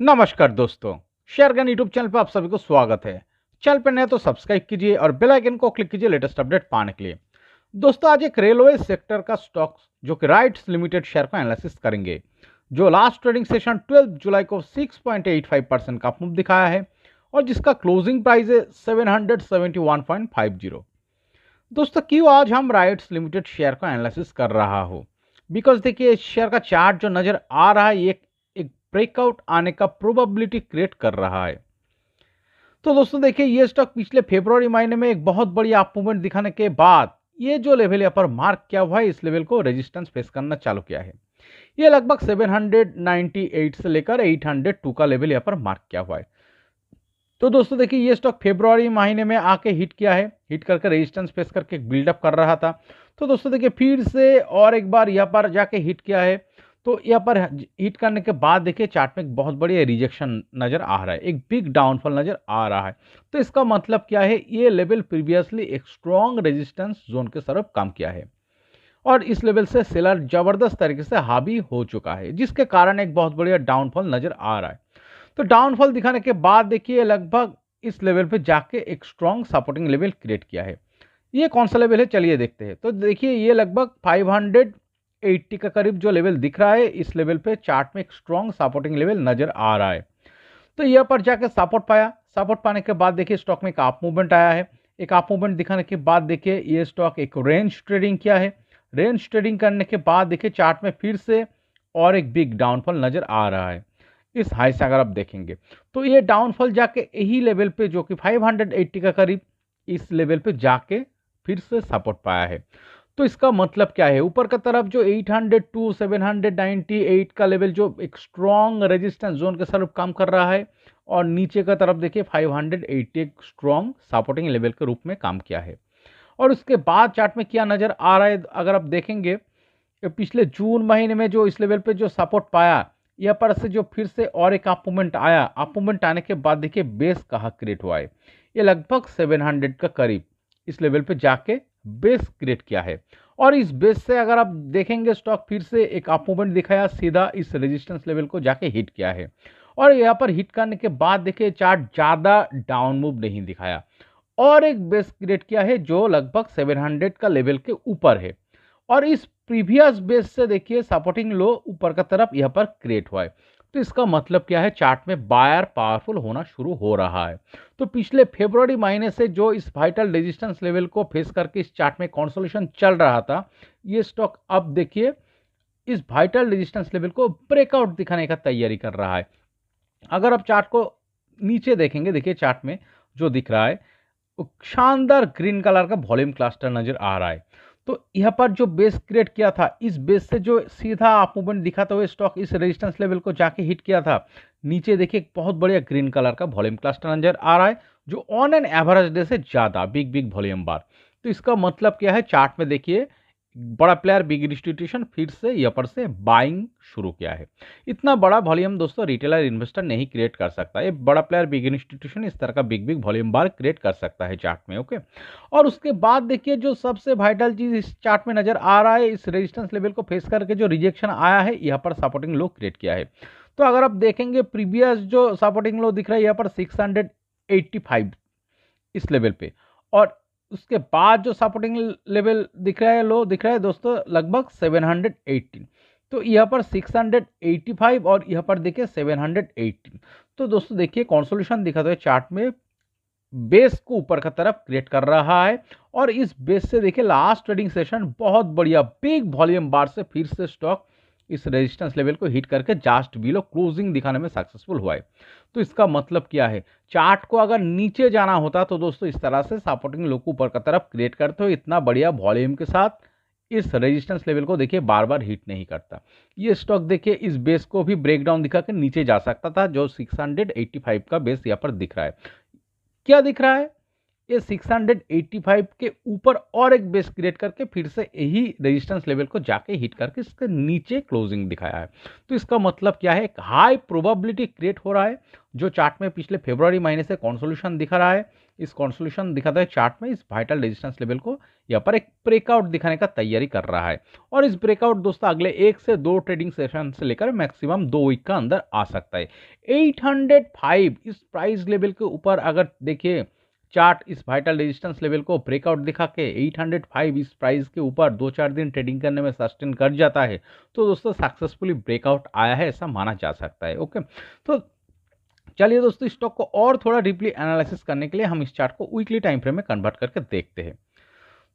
नमस्कार दोस्तों, share gun YouTube channel पर आप सभी को स्वागत है। चैनल पर नए तो सब्सक्राइब कीजिए और बेल आइकन को क्लिक कीजिए लेटेस्ट अपडेट पाने के लिए। दोस्तों, आज एक रेलवे सेक्टर का स्टॉक जो कि राइट्स लिमिटेड शेयर का एनालिसिस करेंगे, जो लास्ट ट्रेडिंग सेशन 12 जुलाई को 6.85% का मूव दिखाया है और जिसका क्लोजिंग प्राइस है 771.50। दोस्तों, क्यों आज हम राइट्स लिमिटेड शेयर का एनालिसिस कर रहा हो? बिकॉज देखिए, शेयर का चार्ट जो नजर आ रहा है ये एक ब्रेकआउट आने का प्रोबेबिलिटी क्रिएट कर रहा है। तो दोस्तों देखिए, ये स्टॉक पिछले फरवरी महीने में एक बहुत बड़ी अप मूवमेंट दिखाने के बाद ये जो लेवल यहाँ पर मार्क किया हुआ है, इस लेवल को रेजिस्टेंस फेस करना चालू किया है। ये लगभग 798 से लेकर 802 का लेवल यहाँ पर मार्क किया हुआ है। तो दोस्तों देखिए, ये स्टॉक फरवरी महीने में आके हिट किया है, हिट करके रेजिस्टेंस फेस करके बिल्डअप कर रहा था। तो दोस्तों देखिए, फिर से और एक बार यहाँ पर जाके हिट किया है। तो यहाँ पर हिट करने के बाद देखिए, चार्ट में एक बहुत बड़ी रिजेक्शन नजर आ रहा है, एक बिग डाउनफॉल नजर आ रहा है। तो इसका मतलब क्या है, ये लेवल प्रीवियसली एक स्ट्रॉन्ग रेजिस्टेंस जोन के तरफ काम किया है और इस लेवल से सेलर जबरदस्त तरीके से हावी हो चुका है, जिसके कारण एक बहुत बढ़िया डाउनफॉल नजर आ रहा है। तो डाउनफॉल दिखाने के बाद देखिए, लगभग इस लेवल पे जाके एक स्ट्रॉन्ग सपोर्टिंग लेवल क्रिएट किया है। ये कौन सा लेवल है, चलिए देखते हैं। तो देखिए, ये लगभग 580 का करीब जो लेवल दिख रहा है, इस लेवल पे चार्ट में एक स्ट्रॉन्ग सपोर्टिंग लेवल नजर आ रहा है। तो यहाँ पर जाके सपोर्ट पाया, सपोर्ट पाने के बाद देखिए, स्टॉक में एक अप मूवमेंट आया है। एक अप मूवमेंट दिखाने के बाद देखिए, ये स्टॉक एक रेंज ट्रेडिंग किया है। रेंज ट्रेडिंग करने के बाद देखिए, चार्ट में फिर से और एक बिग डाउनफॉल नजर आ रहा है। इस हाई से अगर आप देखेंगे तो ये डाउनफॉल जाके यही लेवल पे जो कि 580 का करीब, इस लेवल पे जाके फिर से सपोर्ट पाया है। तो इसका मतलब क्या है, ऊपर का तरफ जो 802 798 का लेवल जो एक स्ट्रॉन्ग रेजिस्टेंस जोन के तरफ काम कर रहा है और नीचे का तरफ देखिए 580 एक स्ट्रॉन्ग सपोर्टिंग लेवल के रूप में काम किया है। और उसके बाद चार्ट में क्या नजर आ रहा है, अगर आप देखेंगे पिछले जून महीने में जो इस लेवल पे जो सपोर्ट पाया, यहाँ पर से जो फिर से और एक अप मूवमेंट आया, अप मूवमेंट आने के बाद देखिए बेस कहाँ क्रिएट हुआ है, ये लगभग 700 का करीब इस लेवल पे जाके बेस क्रिएट किया है। और इस बेस से अगर आप देखेंगे, स्टॉक फिर से एक अप मूवमेंट दिखाया, सीधा इस रेजिस्टेंस लेवल को जाके हिट किया है। और यहाँ पर हिट करने के बाद देखिए, चार्ट ज़्यादा डाउन मूव नहीं दिखाया और एक बेस क्रिएट किया है जो लगभग 700 का लेवल के ऊपर है। और इस प्रीवियस बेस से देखिए, सपोर्टिंग लो ऊपर का तरफ यहाँ पर क्रिएट हुआ है। तो इसका मतलब क्या है, चार्ट में बायर पावरफुल होना शुरू हो रहा है। तो पिछले फरवरी महीने से जो इस वाइटल रेजिस्टेंस लेवल को फेस करके इस चार्ट में कंसोलिडेशन चल रहा था, ये स्टॉक अब देखिए इस वाइटल रेजिस्टेंस लेवल को ब्रेकआउट दिखाने का तैयारी कर रहा है। अगर आप चार्ट को नीचे देखेंगे, देखिए चार्ट में जो दिख रहा है, शानदार ग्रीन कलर का वॉल्यूम क्लस्टर नजर आ रहा है। तो यहाँ पर जो बेस क्रिएट किया था, इस बेस से जो सीधा अप मूवमेंट दिखाते हुए स्टॉक इस रेजिस्टेंस लेवल को जाके हिट किया था, नीचे देखिए एक बहुत बढ़िया ग्रीन कलर का वॉल्यूम क्लस्टर नजर आ रहा है, जो ऑन एन एवरेज डे से ज्यादा बिग बिग वॉल्यूम बार। तो इसका मतलब क्या है, चार्ट में देखिए बड़ा प्लेयर बिग इंस्टीट्यूशन फिर से यहाँ पर से बाइंग शुरू किया है। इतना बड़ा वॉल्यूम दोस्तों रिटेलर इन्वेस्टर नहीं क्रिएट कर सकता, ये बड़ा प्लेयर बिग इंस्टीट्यूशन इस तरह का बिग बिग वॉल्यूम बार क्रिएट कर सकता है चार्ट में। ओके, और उसके बाद देखिए, जो सबसे वाइटल चीज इस चार्ट में नजर आ रहा है, इस रेजिस्टेंस लेवल को फेस करके जो रिजेक्शन आया है, यहाँ पर सपोर्टिंग लो क्रिएट किया है। तो अगर आप देखेंगे, प्रीवियस जो सपोर्टिंग लो दिख रहा है यहाँ पर 685 इस लेवल पे, और उसके बाद जो सपोर्टिंग लेवल दिख रहा है, लो दिख रहा है दोस्तों लगभग 718। तो यहाँ पर 685 और यहाँ पर देखिए 718। तो दोस्तों देखिए, कंसोलिडेशन दिखा तो चार्ट में बेस को ऊपर का तरफ क्रिएट कर रहा है और इस बेस से देखिए लास्ट ट्रेडिंग सेशन बहुत बढ़िया बिग वॉल्यूम बार से फिर से स्टॉक इस रेजिस्टेंस लेवल को हिट करके जस्ट बिलो क्लोजिंग दिखाने में सक्सेसफुल हुआ है। तो इसका मतलब क्या है, चार्ट को अगर नीचे जाना होता तो दोस्तों इस तरह से सपोर्टिंग लो को ऊपर का तरफ क्रिएट करते हो, इतना बढ़िया वॉल्यूम के साथ इस रेजिस्टेंस लेवल को देखिए बार बार हिट नहीं करता। ये स्टॉक देखिए इस बेस को भी ब्रेकडाउन दिखा के नीचे जा सकता था, जो 685 का बेस यहाँ पर दिख रहा है। क्या दिख रहा है, ये 685 के ऊपर और एक बेस क्रिएट करके फिर से यही रेजिस्टेंस लेवल को जाके हिट करके इसके नीचे क्लोजिंग दिखाया है। तो इसका मतलब क्या है, हाई प्रोबेबिलिटी क्रिएट हो रहा है, जो चार्ट में पिछले फरवरी महीने से कंसोलिडेशन दिखा रहा है, इस कंसोलिडेशन दिखाता है चार्ट में इस वाइटल रेजिस्टेंस लेवल को यहाँ पर एक ब्रेकआउट दिखाने का तैयारी कर रहा है। और इस ब्रेकआउट दोस्तों अगले 1 से 2 ट्रेडिंग सेशन से लेकर मैक्सिमम 2 वीक का अंदर आ सकता है। 805 इस प्राइस लेवल के ऊपर अगर देखिए चार्ट इस वाइटल रेजिस्टेंस लेवल को ब्रेकआउट दिखा के 805 इस प्राइस के ऊपर 2-4 दिन ट्रेडिंग करने में सस्टेन कर जाता है तो दोस्तों सक्सेसफुली ब्रेकआउट आया है ऐसा माना जा सकता है। ओके, तो चलिए दोस्तों स्टॉक को और थोड़ा डीपली एनालिसिस करने के लिए हम इस चार्ट को वीकली टाइम फ्रेम में कन्वर्ट करके देखते हैं।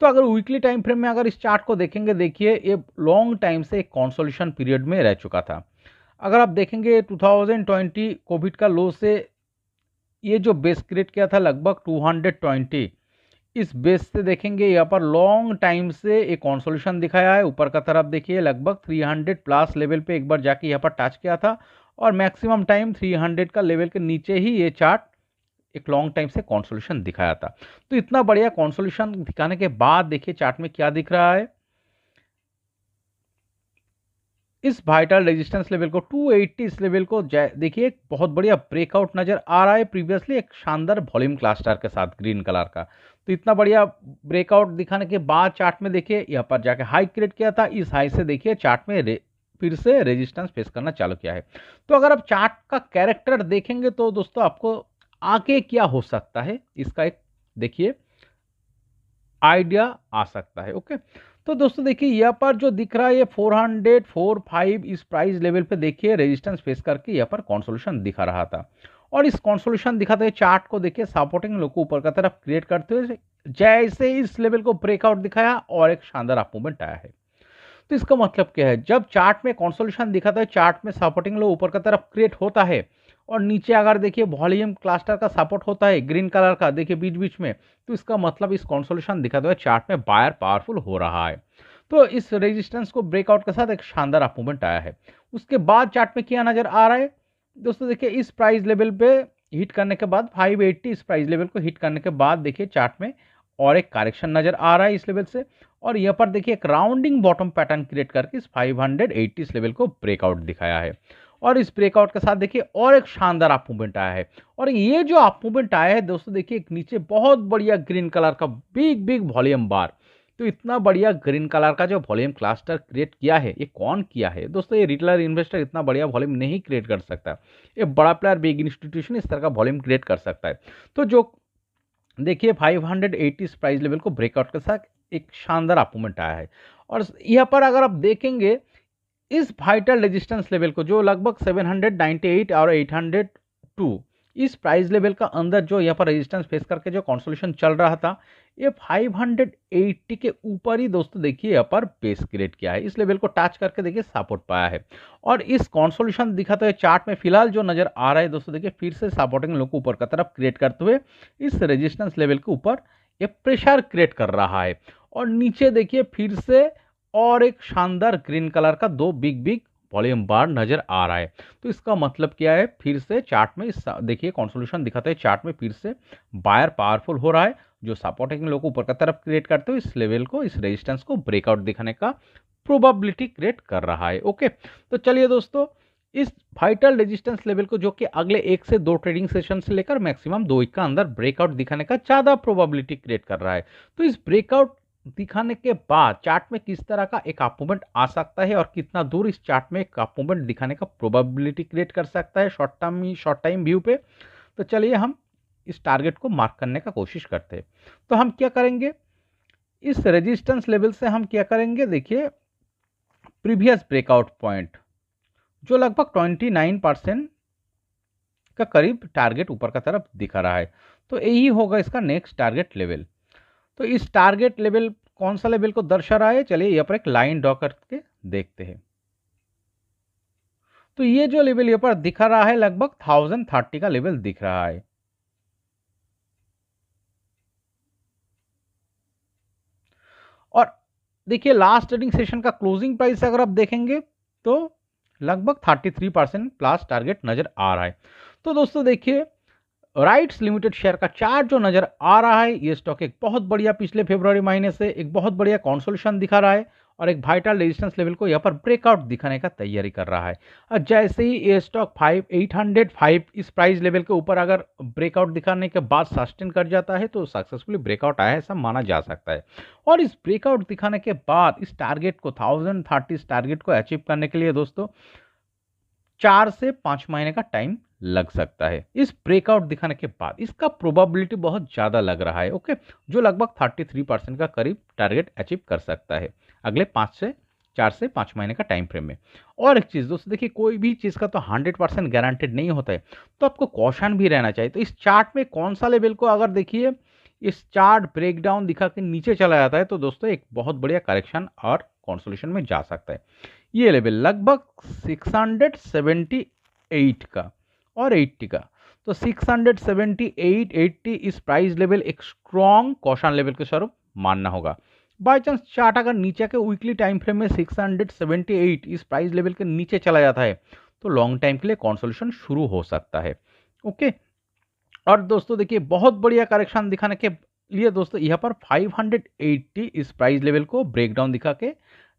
तो अगर वीकली टाइम फ्रेम में अगर इस चार्ट को देखेंगे, देखिए ये लॉन्ग टाइम से एक कंसोलिडेशन पीरियड में रह चुका था। अगर आप देखेंगे 2020 कोविड का लो से ये जो बेस क्रिएट किया था लगभग 220, इस बेस से देखेंगे यहाँ पर लॉन्ग टाइम से एक कंसोलिडेशन दिखाया है। ऊपर का तरफ देखिए लगभग 300 प्लस लेवल पे एक बार जाके यहाँ पर टच किया था और मैक्सिमम टाइम 300 का लेवल के नीचे ही ये चार्ट एक लॉन्ग टाइम से कंसोलिडेशन दिखाया था। तो इतना बढ़िया कंसोलिडेशन दिखाने के बाद देखिए चार्ट में क्या दिख रहा है, इस वाइटल रेजिस्टेंस लेवल को 280 इस लेवल को देखिए एक बहुत बढ़िया ब्रेकआउट नजर आ रहा है प्रीवियसली एक शानदार वॉल्यूम क्लस्टर के साथ ग्रीन कलर का। तो इतना बढ़िया ब्रेकआउट दिखाने के बाद चार्ट में देखिए यहाँ पर जाके हाई क्रिएट किया था, इस हाई से देखिए चार्ट में फिर से रेजिस्टेंस फेस करना चालू किया है। तो अगर आप चार्ट का कैरेक्टर देखेंगे तो दोस्तों आपको आगे क्या हो सकता है इसका एक देखिए आइडिया आ सकता है। ओके, तो दोस्तों देखिए यहाँ पर जो दिख रहा है ये 445 इस प्राइस लेवल पे देखिए रेजिस्टेंस फेस करके यहाँ पर कंसोलिडेशन दिखा रहा था और इस कंसोलिडेशन दिखाते हुए चार्ट को देखिए सपोर्टिंग लो को ऊपर का तरफ क्रिएट करते हुए जैसे इस लेवल को ब्रेकआउट दिखाया और एक शानदार अप मूवमेंट आया है। तो इसका मतलब क्या है, जब चार्ट में कंसोलिडेशन दिखाता है चार्ट में सपोर्टिंग लो ऊपर का तरफ क्रिएट होता है और नीचे अगर देखिए वॉल्यूम क्लस्टर का सपोर्ट होता है ग्रीन कलर का देखिए बीच बीच में, तो इसका मतलब इस कंसोलिडेशन दिखाते हुए चार्ट में बायर पावरफुल हो रहा है। तो इस रेजिस्टेंस को ब्रेकआउट के साथ एक शानदार अप मूवमेंट आया है। उसके बाद चार्ट में क्या नजर आ रहा है दोस्तों, देखिए इस प्राइस लेवल पे हिट करने के बाद 580 इस प्राइस लेवल को हिट करने के बाद देखिए चार्ट में और एक करेक्शन नजर आ रहा है इस लेवल से और यहाँ पर देखिए एक राउंडिंग बॉटम पैटर्न क्रिएट करके इस 580 इस लेवल को ब्रेकआउट दिखाया है और इस ब्रेकआउट के साथ देखिए और एक शानदार अप मूवमेंट आया है। और ये जो अप मूवमेंट आया है दोस्तों देखिए एक नीचे बहुत बढ़िया ग्रीन कलर का बिग बिग वॉल्यूम बार। तो इतना बढ़िया ग्रीन कलर का जो वॉल्यूम क्लस्टर क्रिएट किया है ये कौन किया है दोस्तों, ये रिटेलर इन्वेस्टर इतना बढ़िया वॉल्यूम नहीं क्रिएट कर सकता, ये बड़ा प्लेयर बिग इंस्टीट्यूशन इस तरह का वॉल्यूम क्रिएट कर सकता है। तो जो देखिए 580 प्राइस लेवल को ब्रेकआउट के साथ एक शानदार अप मूवमेंट आया है और यहाँ पर अगर आप देखेंगे इस वाइटल रेजिस्टेंस लेवल को जो लगभग 798 और 802 इस प्राइस लेवल का अंदर जो यहाँ पर रेजिस्टेंस फेस करके जो कंसोलिडेशन चल रहा था ये 580 के ऊपर ही दोस्तों देखिए यहाँ पर बेस क्रिएट किया है, इस लेवल को टच करके देखिए सपोर्ट पाया है और इस कंसोलिडेशन दिखाते हुए चार्ट में फिलहाल जो नजर आ रहा है दोस्तों देखिए फिर से सपोर्टिंग लो को ऊपर का तरफ क्रिएट करते हुए इस रेजिस्टेंस लेवल के ऊपर ये प्रेशर क्रिएट कर रहा है और नीचे देखिए फिर से और एक शानदार ग्रीन कलर का दो बिग बिग वॉल्यूम बार नजर आ रहा है। तो इसका मतलब क्या है, फिर से चार्ट में देखिए कंसोलिडेशन दिखाते हैं चार्ट में फिर से बायर पावरफुल हो रहा है जो सपोर्टिंग लो को ऊपर का तरफ क्रिएट करते हुए इस लेवल को इस रेजिस्टेंस को ब्रेकआउट दिखाने का प्रोबेबिलिटी क्रिएट कर रहा है। ओके, तो चलिए दोस्तों इस वाइटल रेजिस्टेंस लेवल को जो कि अगले 1 से 2 ट्रेडिंग सेशन से लेकर मैक्सिमम 2 वीक का अंदर ब्रेकआउट दिखाने का ज़्यादा प्रोबेबिलिटी क्रिएट कर रहा है। तो इस ब्रेकआउट दिखाने के बाद चार्ट में किस तरह का एक अप मूवमेंट आ सकता है और कितना दूर इस चार्ट में एक अप मूवमेंट दिखाने का प्रोबेबिलिटी क्रिएट कर सकता है शॉर्ट टाइम व्यू पे, तो चलिए हम इस टारगेट को मार्क करने का कोशिश करते हैं। तो हम क्या करेंगे, इस रेजिस्टेंस लेवल से हम क्या करेंगे, देखिए प्रीवियस ब्रेकआउट पॉइंट जो लगभग 29% का करीब टारगेट ऊपर का तरफ दिखा रहा है, तो यही होगा इसका नेक्स्ट टारगेट लेवल। तो इस टारगेट लेवल कौन सा लेवल को दर्शा रहा है, चलिए यहाँ पर एक लाइन ड्रॉ करके देखते हैं। तो ये जो लेवल यहाँ पर दिखा रहा है लगभग 1030 का लेवल दिख रहा है और देखिए लास्ट ट्रेडिंग सेशन का क्लोजिंग प्राइस अगर आप देखेंगे तो लगभग 33% प्लस टारगेट नजर आ रहा है। तो दोस्तों देखिए राइट्स लिमिटेड शेयर का चार्ट जो नजर आ रहा है ये स्टॉक एक बहुत बढ़िया पिछले फरवरी महीने से एक बहुत बढ़िया कंसोलिडेशन दिखा रहा है और एक वाइटल रेजिस्टेंस लेवल को यहाँ पर ब्रेकआउट दिखाने का तैयारी कर रहा है। और जैसे ही ये स्टॉक 805 इस प्राइस लेवल के ऊपर अगर ब्रेकआउट दिखाने के बाद सस्टेन कर जाता है तो सक्सेसफुली ब्रेकआउट आया ऐसा माना जा सकता है। और इस ब्रेकआउट दिखाने के बाद इस टारगेट को 1030 टारगेट को अचीव करने के लिए दोस्तों 4 से 5 महीने का टाइम लग सकता है। इस ब्रेकआउट दिखाने के बाद इसका प्रोबेबिलिटी बहुत ज़्यादा लग रहा है, ओके, जो लगभग 33% का करीब टारगेट अचीव कर सकता है अगले 4 से 5 महीने का टाइम फ्रेम में। और एक चीज़ दोस्तों देखिए, कोई भी चीज़ का तो 100% गारंटेड नहीं होता है, तो आपको कॉशन भी रहना चाहिए। तो इस चार्ट में कौन सा लेवल को अगर देखिए इस चार्ट ब्रेकडाउन दिखा के नीचे चला जाता है तो दोस्तों एक बहुत बढ़िया करेक्शन और कंसोलिडेशन में जा सकता है। ये लेवल लगभग 678 का और 80 का, तो 678 80 इस प्राइस लेवल एक स्ट्रॉन्ग कॉशन लेवल के स्वरूप मानना होगा। बाय चांस चार्ट अगर नीचे के वीकली टाइम फ्रेम में 678 इस प्राइस लेवल के नीचे चला जाता है तो लॉन्ग टाइम के लिए कंसोलिडेशन शुरू हो सकता है, ओके। और दोस्तों देखिए बहुत बढ़िया करेक्शन दिखाने के लिए दोस्तों यहाँ पर 580 इस प्राइस लेवल को ब्रेकडाउन दिखा के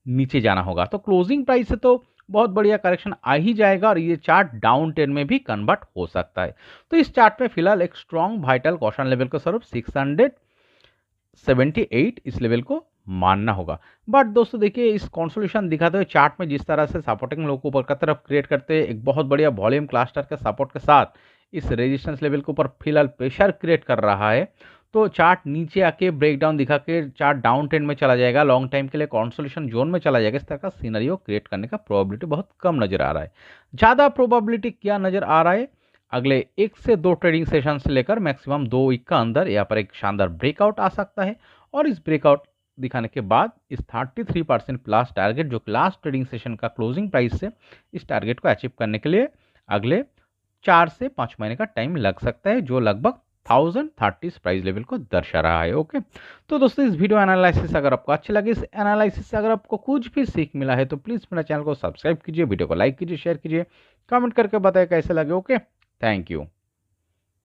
नीचे जाना होगा। तो क्लोजिंग प्राइस से तो बहुत बढ़िया करेक्शन आ ही जाएगा और ये चार्ट डाउन ट्रेंड में भी कन्वर्ट हो सकता है। तो इस चार्ट में फिलहाल एक स्ट्रॉन्ग वाइटल कॉशन लेवल के स्वरूप 678 इस लेवल को मानना होगा। बट दोस्तों देखिए इस कंसोलिडेशन दिखाते हुए चार्ट में जिस तरह से सपोर्टिंग लो को ऊपर की तरफ क्रिएट करते हैं एक बहुत बढ़िया वॉल्यूम क्लस्टर के सपोर्ट के साथ इस रेजिस्टेंस लेवल के ऊपर फिलहाल प्रेशर क्रिएट कर रहा है, तो चार्ट नीचे आके ब्रेकडाउन दिखा के चार्ट डाउन ट्रेंड में चला जाएगा, लॉन्ग टाइम के लिए कंसोलिडेशन जोन में चला जाएगा। इस तरह का सिनेरियो क्रिएट करने का प्रोबेबिलिटी बहुत कम नजर आ रहा है। ज़्यादा प्रोबेबिलिटी क्या नजर आ रहा है, अगले 1 से 2 ट्रेडिंग सेशन से लेकर मैक्सिमम 2 वीक का अंदर यहाँ पर एक शानदार ब्रेकआउट आ सकता है। और इस ब्रेकआउट दिखाने के बाद इस 33% प्लस टारगेट जो लास्ट ट्रेडिंग सेशन का क्लोजिंग प्राइस से इस टारगेट को अचीव करने के लिए अगले 4 से 5 महीने का टाइम लग सकता है, जो लगभग 1030 प्राइस लेवल को दर्शा रहा है, ओके। तो दोस्तों इस वीडियो एनालिसिस अगर आपको अच्छी लगी, इस एनालिसिस से अगर आपको कुछ भी सीख मिला है तो प्लीज़ मेरा चैनल को सब्सक्राइब कीजिए, वीडियो को लाइक कीजिए, शेयर कीजिए, कमेंट करके बताइए कैसे लगे, ओके। Thank you.